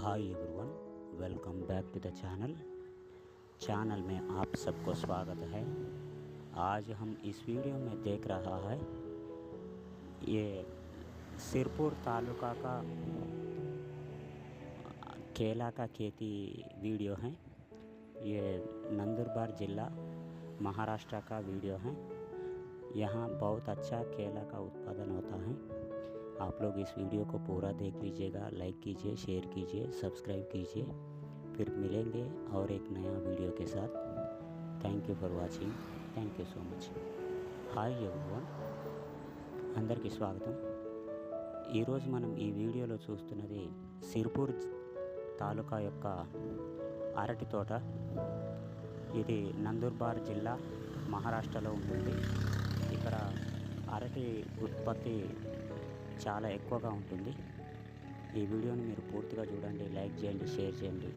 Hi everyone, welcome back to the channel में आप सबको स्वागत है। आज हम इस वीडियो में देख रहा है ये सिरपुर तालुका का केला का खेती वीडियो है। ये नंदुरबार ज़िला महाराष्ट्र का वीडियो है। यहाँ बहुत अच्छा केला का उत्पादन होता है। आप लोग इस वीडियो को पूरा देख लीजिएगा, लाइक कीजिए, शेयर कीजिए, सब्सक्राइब कीजिए। फिर मिलेंगे और एक नया वीडियो के साथ। Thank you for watching, thank you so much. Hi everyone, అందరికీ స్వాగతం। ఈరోజు మనం ఈ వీడియోలో చూస్తున్నది సిర్పూర్ తాలూకా యొక్క అరటి తోట। ఇది నందూర్బార్ జిల్లా మహారాష్ట్రలో ఉంటుంది। ఇక్కడ అరటి ఉత్పత్తి చాలా ఎక్కువగా ఉంటుంది। ఈ వీడియోని మీరు పూర్తిగా చూడండి, లైక్ చేయండి, షేర్ చేయండి।